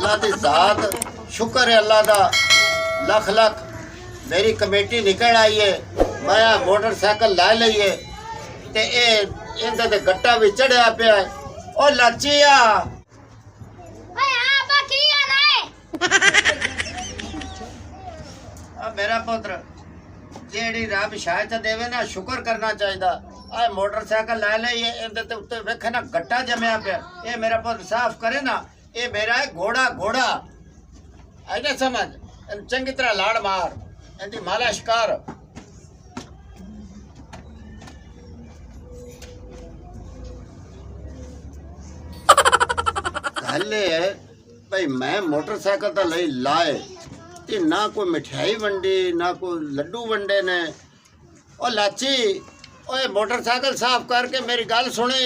अल्लाह दी जात शुक्र है अल्लाह दा लख लख मेरी कमेटी निकल आई है मैं मोटरसाइकिल ला लईए ते इंदे ते गट्टा भी चढ़िया पिया है ओ लाचिया मेरा पुत्र जेड़ी रब शायद देवे ना शुक्र करना चाहिए आ मोटरसाइकिल ला लईए इंदे ते उत्ते वेखे ना गट्टा जमया पिया ये मेरा पुत्र साफ करे ना ये मेरा है घोड़ा घोड़ा आई ना समझ चंगी तरह लाड़ मार इनकी मालिश कर गल है भाई मैं मोटरसाइकिल तो ले लाए ते ना कोई मिठाई वंडी ना कोई लड्डू वंडे ने ओ लाची ओए मोटरसाइकिल साफ करके मेरी गल सुनी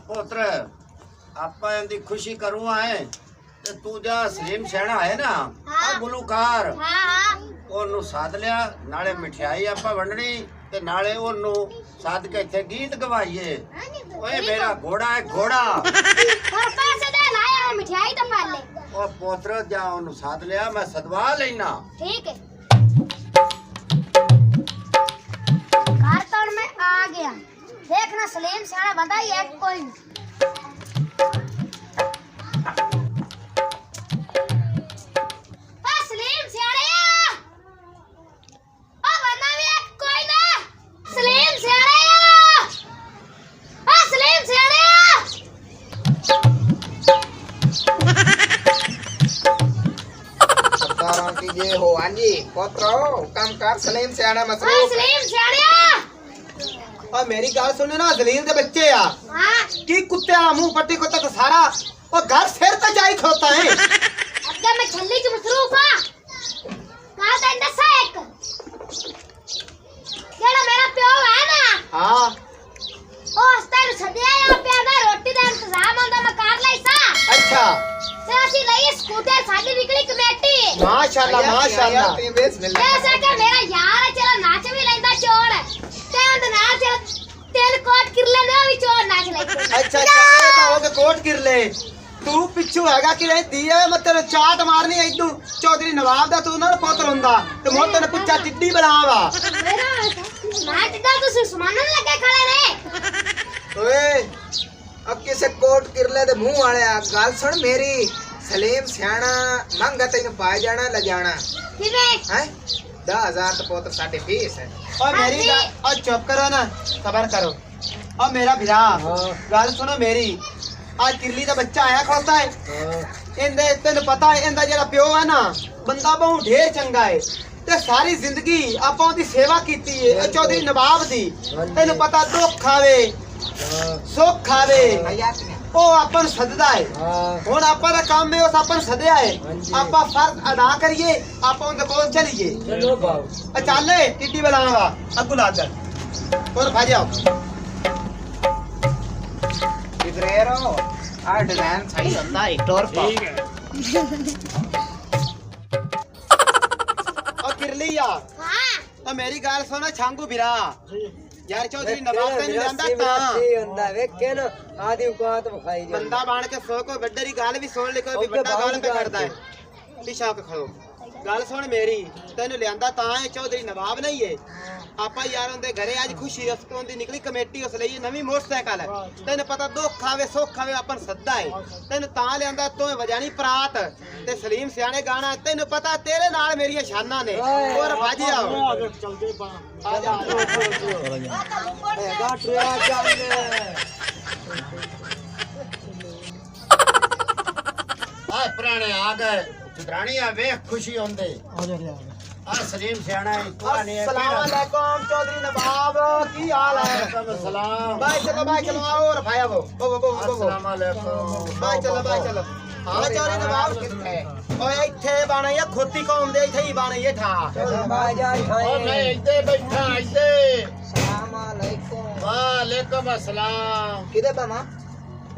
पुत्र आपा इनकी खुशी करूँ है ते तू जा सलीम सियाणा है ना गुलूकार ओनू साध लिया नाले मिठाई आपा वंडनी ते नाले ओनू साध के इत्थे गीत गवाइए ओए मेरा घोड़ा है घोड़ा पर पैसे दे लाया मिठाई तो पा ले ओ पुत्र जा ओनू साध लिया मैं सदवा लेना ठीक है घर तोड़ में आ गया देखना सलीम सियाणा बंदा ही एक कोई ये हो आंजी पोत्रो काम कर सलीम सियाणा मसरूफ सलीम सियाणा और मेरी गाल सुने ना जलील दे बच्चे आ की कुत्ते आ मुंह पट्टी को तक सारा और घर सिर तक जाई खोता है अगर मैं छल्ली च मसरूफ हां कहा था दसा एक जेड़ा मेरा प्यो है ना हां ओ अस्तर सदिया या पे दा रोटी दा इंतजाम होंदा मैं कर लई सा अच्छा ते असि लई स्कूटर साडी निकली कमेटी माशाल्लाह माशाल्लाह ऐसा के मेरा यार है चलो नाच भी लेंदा चोर ते अंद नाच तेल कोट किरले ने भी चोर नाच ले अच्छा ये तो हो के कोट किरले तू पिछू हैगा कि नहीं दिए मैं तेरे चाट मारनी है इदू चौधरी नवाब दा तू ना पुत्र हुंदा ते मोर तने पुच्छा टिड्डी बनावा मेरा मैं टिड्डा तू सुमानन लगे खड़े रे ओए अब किसे कोट किरले दे मुंह वाले गल सुन मेरी सलीम सियाणा मंगा तेन पाए जाना ले जाना किवे हैं 10000 तो पुत्र साडे फीस है और मेरी और चुप करो ना खबर करो और मेरा भिरा गल सुनो मेरी आज किरली दा बच्चा आया खोता है इंदे तेन पता है इंदा जेड़ा प्यो है ना बंदा बहु ढेर चंगा है ते सारी जिंदगी आपां दी सेवा कीती है चौधरी नवाब दी तेन पता दुख खावे सुख खावे ओ अपन सददा है हुन आपा दा काम में उस अपन सदया है आपा फर्ज अदा करिए आपा उनके कोल चलिए चलो बाबू चल टिड्डी बनावा अगु लाकर और भाई जाओ इधरेरो आ डिजाइन सही होता है टोर पा ओ किरलिया हां तो मेरी गाल सुनो छांगू बिरा यार चौधरी नवाब ते नहीं जांदा ता ਹੁੰਦਾ ਵੇਖੇ ਨਾ ਆਦੀ ਔਕਾਤ ਵਿਖਾਈ ਜਾ बंदा बाण के सो को बड्डरी गाल भी सुन ले कोई बड़ा गाल पे करदा है पीछा के खड़ो गाल सुन मेरी तेन लियांदा ता है चौधरी नवाब नहीं है आपा यार उनके घरे आज खुशी उस तो उनकी निकली कमेटी उस लिए नवी मोटरसाइकिल है तेन पता दुख खावे सुख खावे अपन सद्दा है तेन ता लियांदा तो वजानी परात ते सलीम सियाणे गाना तेन पता तेरे नाल मेरी शाना ने और बाजी आओ ਚਲਦੇ ਪਾ आ जा ਹੈਗਾ ਟਰਿਆ ਚੱਲ आ पुराने आ गए चुदरानिया वेख खुशी होंदे ਆ ਜਾ ਰਿਹਾ आ सलीम सियाणा कुरानी है अस्सलाम वालेकुम चौधरी नवाब की हाल है सलाम भाई चलो और भाई वो अस्सलाम वालेकुम भाई चलो हां चौधरी नवाब किथे ओए इथे बाणे या खोती कौम दे इथे ही बाणे ये ठा ਬਾਈ ਜਾ ओ मैं इधे बैठा इधे ਸਲਾਮ ਅਲੈਕੁਮ वालेकुम अस्सलाम किदे बामा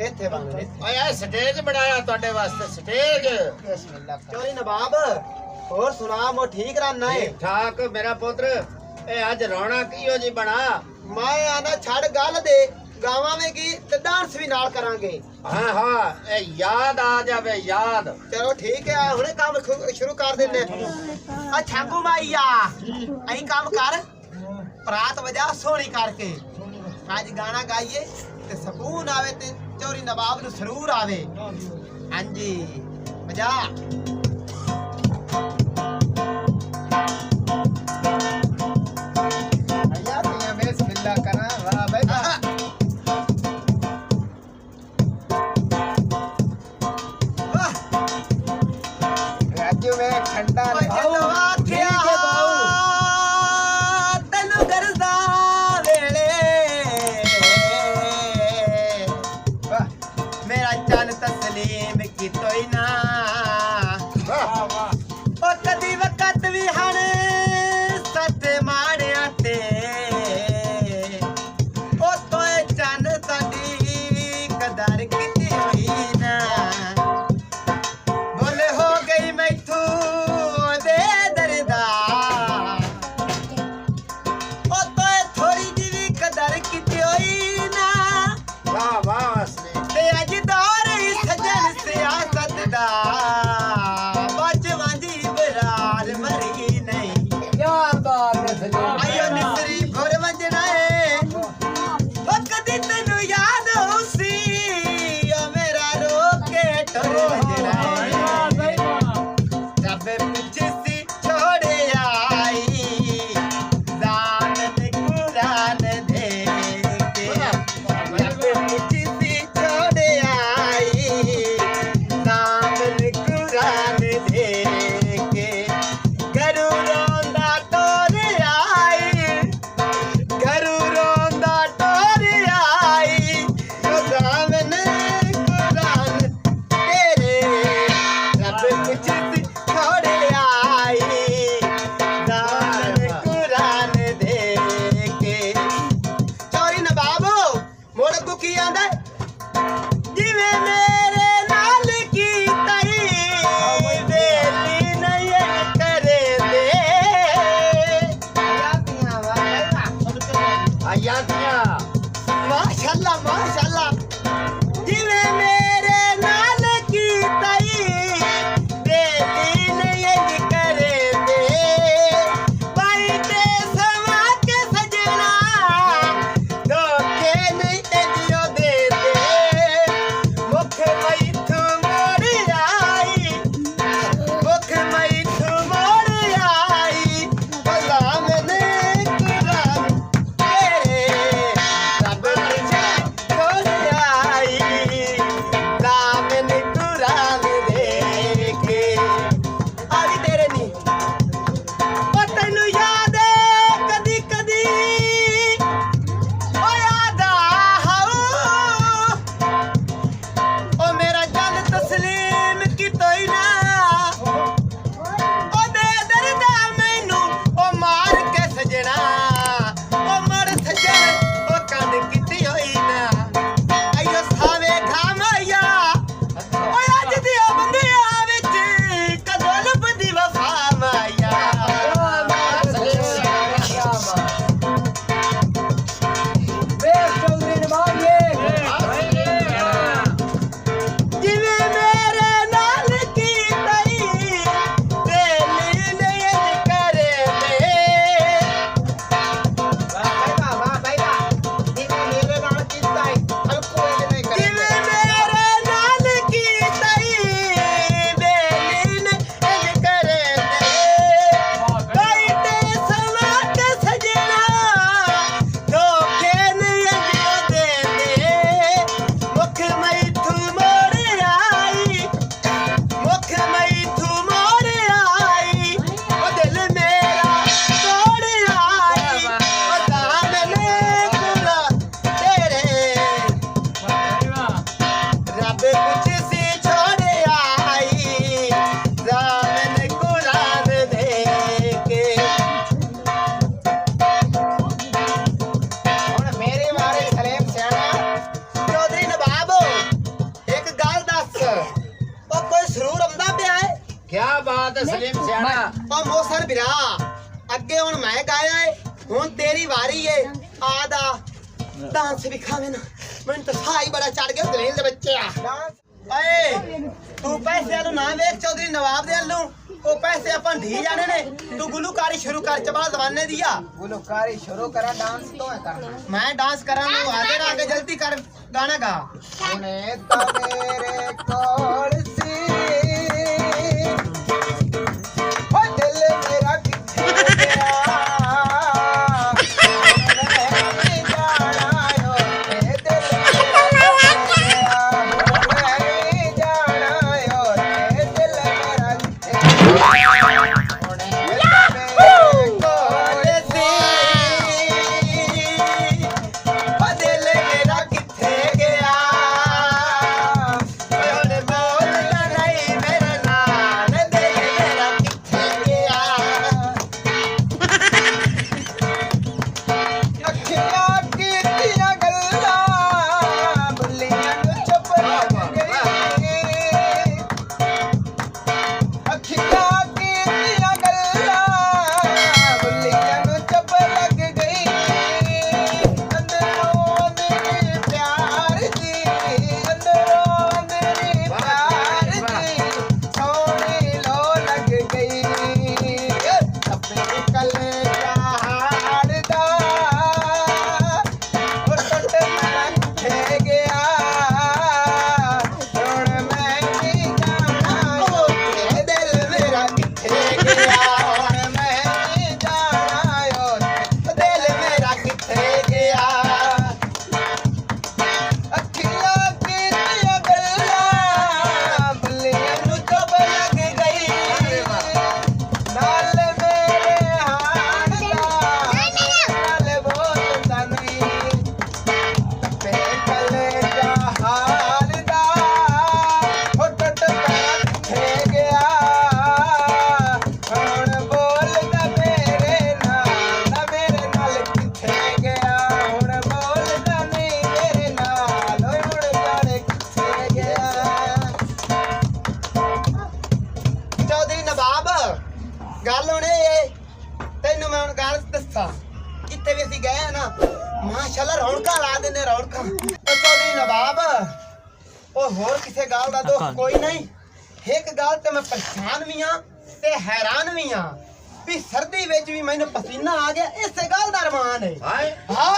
इथे बाणे ओए स्टेज बनाया ਤੁਹਾਡੇ ਵਾਸਤੇ स्टेज बिस्मिल्लाह चौधरी नवाब और सुना मो ठीक रहना है ठीक ठाक मेरा पुत्र ਇਹ ਅੱਜ ਰੌਣਾ ਕੀਓ ਜੀ ਬਣਾ ਮੈਂ ਆਂਦਾ ਛੱਡ ਗੱਲ ਦੇ ਗਾਵਾਂਗੇ ਤੇ ਡਾਂਸ ਵੀ ਨਾਲ ਕਰਾਂਗੇ ਹਾਂ ਹਾਂ ਇਹ ਯਾਦ ਆ ਜਾਵੇ ਯਾਦ ਚਲੋ ਠੀਕ ਹੈ ਹੁਣੇ ਕੰਮ ਸ਼ੁਰੂ ਕਰ ਦਿੰਦੇ ਆ ਛਾਂਗੂ ਮਾਈਆ ਐਂ ਕੰਮ ਕਰ ਪ੍ਰਾਤ ਵਜਾ ਸੋਹਣੀ ਕਰਕੇ ਅੱਜ ਗਾਣਾ ਗਾਈਏ ਤੇ ਸਕੂਨ ਆਵੇ ਤੇ ਚੋਰੀ ਨਵਾਬ ਨੂੰ ਸਰੂਰ ਆਵੇ ਹਾਂਜੀ ਵਜਾ अय्या तुझे बिस्मिल्लाह करा वाह भाई वाह ਵਾਹ राज्य में ठंडा ਓਏ ਜਦੋਂ ਆਖਿਆ ਤੈਨੂੰ ਕਰਦਾ ਵੇਲੇ वाह ਮੇਰਾ ਚੰਨ ਤਸਲੀਮ ਕੀਤੋਈ ਨਾ वाह वाह ਉਹ ਕਦੀ ਵਕਤ ਵੀ ਹਣ ਸੱਤ ਮਾੜਿਆ ਤੇ ਉਹ ਤੋਏ ਚੰਨ ਸਾਡੀ ਕਦਰ ਕੀਤੀ ਹੋਈ ਨਾ ਬੋਲੇ ਹੋ ਗਈ ਮੈਥੋਂ ਦੇ ਦਰਦਾ ਉਹ ਤੋਏ ਥੋੜੀ ਜਿਹੀ ਵੀ ਕਦਰ ਕੀਤੀ ਹੋਈ ਨਾ ਵਾਹ ਵਾਹ ਅਸਲੀ ਤੇ ਅੱਜ ਦੌਰ ਹੀ ਸਜਣ ਸਿਆਸਤ ਦਾ ਬੱਚ ਵਾਂਝੀ ਬਰਾਰ ਮਰੀ ਨਹੀਂ क्या बात है सलीम ਆਇਓ ਨਿਸਰੀ ਘਰ ਵੰਜਣਾ ਏ ਉਹ ਕਦੀ ਤੈਨੂੰ ਯਾਦ ਹੋਸੀ ਓ ਮੇਰਾ ਰੋ ਕੇ ਟੁਰ ਵੰਜਣਾ ਏ ਰੱਬ ਪਿੱਛੇ ਸੀ ਛੋੜੇ ਆਈ ਜ਼ਾਨ ਦੇ ਕੁਰਾਨ ਦੇ ਕੇ ਰੱਬ ਪਿੱਛੇ ਸੀ ਛੋੜੇ ਆਈ ਜ਼ਾਨ ਦੇ ਕੁਰਾਨ ਦੇ ਕੇ ਗਰੂ ਰੋਂਦਾ ਟੋਰ ਆਈ ਗਰੂ ਰੋਂਦਾ ਟੋਰ ਆਈ ਜ਼ਾਮਨ ਕੁਰਾਨ ਤੇਰੇ ਰੱਬ ਪਿੱਛੇ ਸੀ ਛੋੜੇ ਆਈ ਜ਼ਾਮਨ ਕੁਰਾਨ ਦੇ ਕੇ ਚੋਰੀ ਨਵਾਬੋ ਮੋੜ ਅੱਗੋਂ ਕੀ ਆਂਦਾ ਜਿਵੇਂ ਮੇਰੇ ਨਾਲ ਕੀਤਾ ਈ ਬੇਲੀ ਨਹੀਂ ਕਰੇ ਦੇ यादियां वाह भाई वाह ਆਯਾਤੀਆਂ ਮਾਸ਼ਾਅੱਲਾ ਮਾਸ਼ਾਅੱਲਾ ਜਿਵੇਂ ਮੇਰੇ ਨਾਲ ਕੀਤਾ ਈ ਬੇਲੀ ਨਹੀਂ ਕਰੇ ਦੇ ਭਾਈ ਤੇ ਸਵਾ ਕੇ ਸਜਣਾ ਧੋਖੇ ਨਹੀਂ ਇੰਜੋ ਦੇ ਮੁਖ ਮੈਥੋਂ ਮੋੜ ਆਈ ਮੁਖ ਮੈਥੋਂ ਮੋੜ ਆਈ ਭਲਾ ਮੈਨੇ ਕੁਰਾਨ ਤੇਰੇ ਰੱਬ ਪਿੱਛੇ ਛੋੜ मेरी वारी है आदा डांस दिखा मैंने मैंने तो साई बड़ा चढ़ गया दलील दे बच्चे डांस अए तू पैसे आलू ना वेख चौधरी नवाब दे आलू ओ पैसे अपन ढी जाने ने तू गुलूकारी शुरू कर चबा जमाने दिया गुलकारी शुरू करा डांस तो है करना मैं डांस करा मैं आगे जल्दी कर गाना गा सुने तो मेरे कोल सी ओ दिल मेरा किथे गया मैं जाना यो ए दिल मेरा किथे गया मैं जाना यो ए दिल मेरा किथे गया गल होने तेन मैं हूं गल दसा जिथे भी असी गए ना माशाल्लाह रौनक ला देने रौनक चौधरी नवाब ओ होर किसे गल दा दोस्त कोई नहीं एक गल ते मैं परेशान भी हां ते हैरान भी हां भी सर्दी विच भी मैनू पसीना आ गया इस गल दा अरमान है हां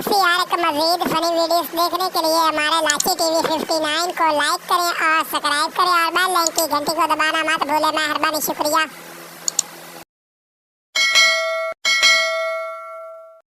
यार एक मज़ीद फनी वीडियोस देखने के लिए हमारे लाची टीवी 59 को लाइक करें और सब्सक्राइब करें और बेल आइकन की घंटी को दबाना मत भूलें। मेहरबानी, शुक्रिया।